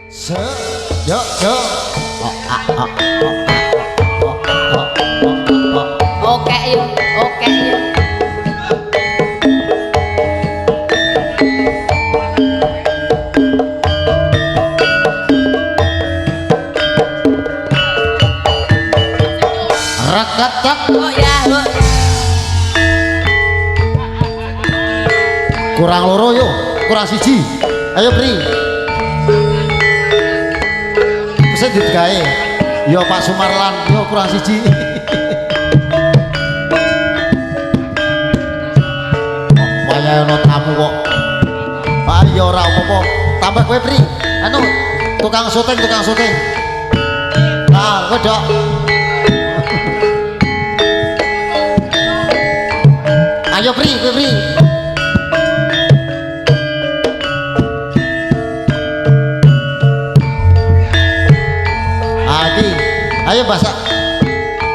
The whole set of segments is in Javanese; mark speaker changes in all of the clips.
Speaker 1: Se yo yo
Speaker 2: oke yo oke yo
Speaker 1: reketek
Speaker 2: oh ya
Speaker 1: kurang loro yo kurang siji ayo Pri bisa digawe yo Pak Sumarlan yo kurang siji waya ono tamu kok ayo ora apa-apa tambah kowe Pri anu tukang syuting nah kowe dok ayo Pri kowe Pri ayo bahasa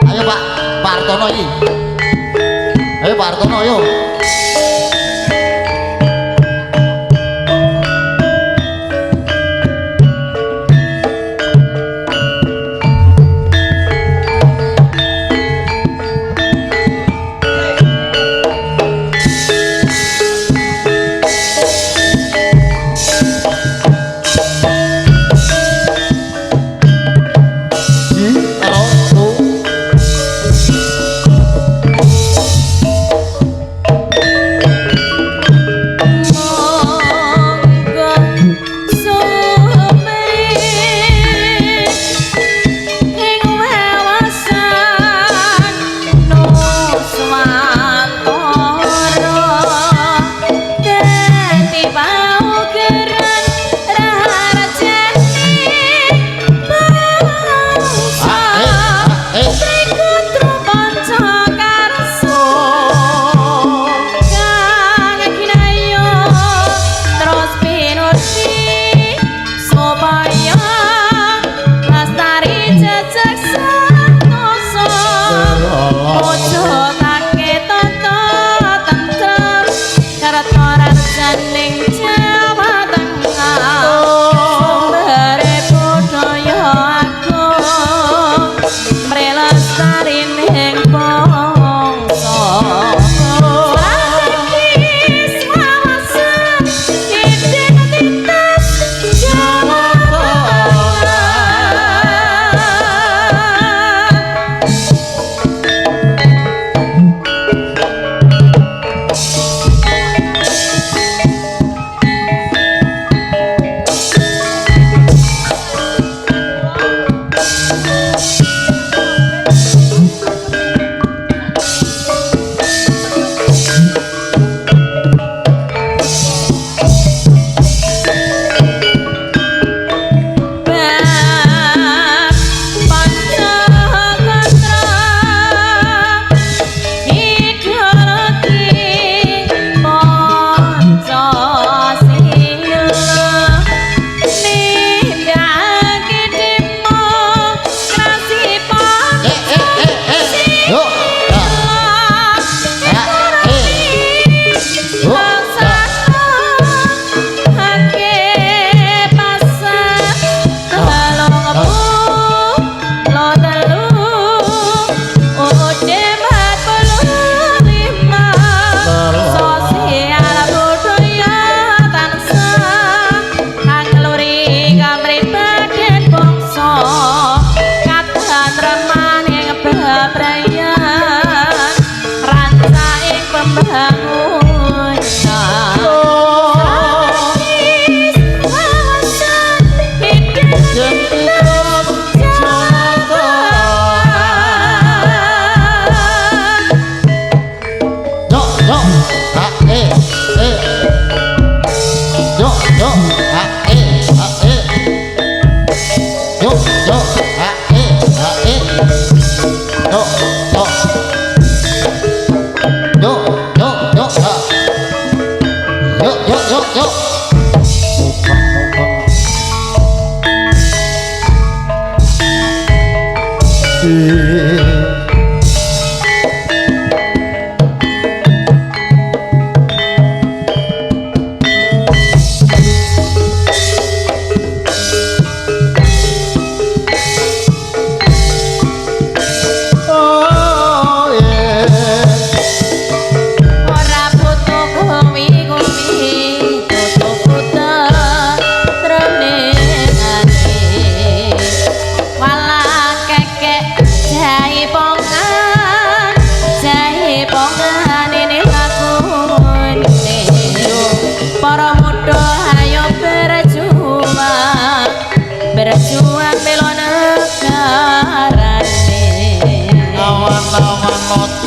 Speaker 1: ayo Pak Artono ini ayo Pak Artono ayo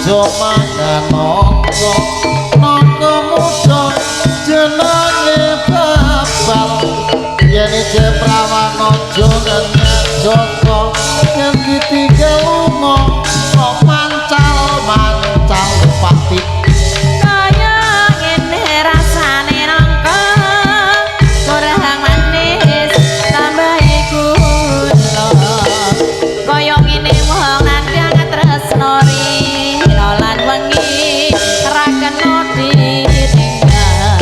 Speaker 1: aja mangan nangka nangka muda jenenge babal yen iki prawan aja ngenyek joko yen ditinggal lunga kok mancal-mancal pati
Speaker 2: kaya ngene rasane nangka kurang manis tambahi gula kaya ngene wong nandang tresno rino lan wengi ra kena ditinggal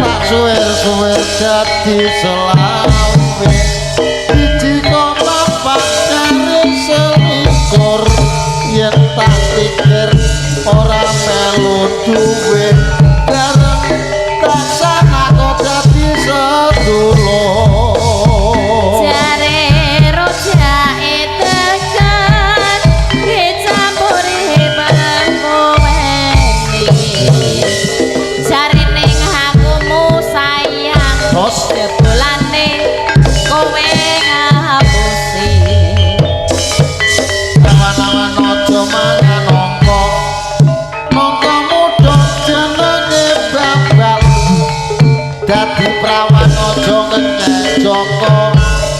Speaker 1: tak suwer-suwer dadi selawe biji kok papat kare selikur yen tak pikir ora melu duwe bareng tak sana kok dadi sedulur
Speaker 2: jare rojake tekan dicampuri bangkoweni jarine ngakumu sayang
Speaker 1: terus
Speaker 2: jebulane kowe ngapusi
Speaker 1: awan-awan aja mangan nangka nangka muda jenenge babal dadi prawan aja ngenyek joko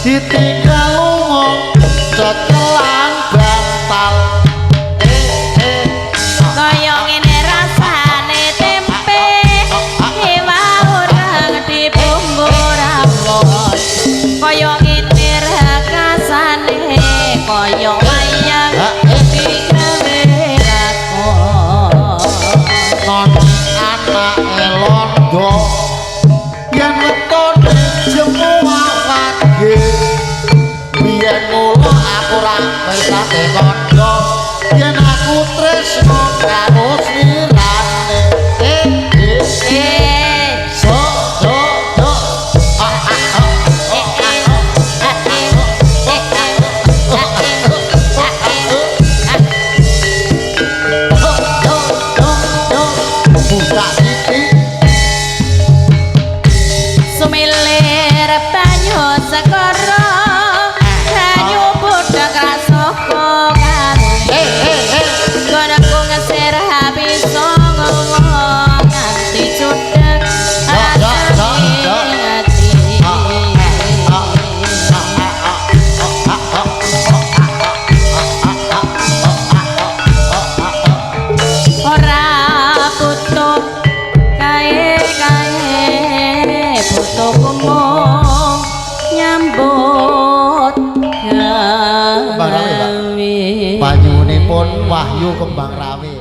Speaker 1: ditinggal lunga cekelan bantal
Speaker 2: kaya ngene rasane tempe iwur kang dibumbu rawon kaya ngene rakasane kaya wayang digawe lakon
Speaker 1: non anake londo yen wetone jemu awake biyen mula aku ra bisa kondo yen aku tresno karo slirane so do do buka iki
Speaker 2: sumilir banyu segara banyu budak rasoko karune gonaku ngeser habis ngomong nganti cudek rasane ati ora butuh kae butuh kumung nyambut gawe
Speaker 1: banyunipun Wahyu Kembang Rawi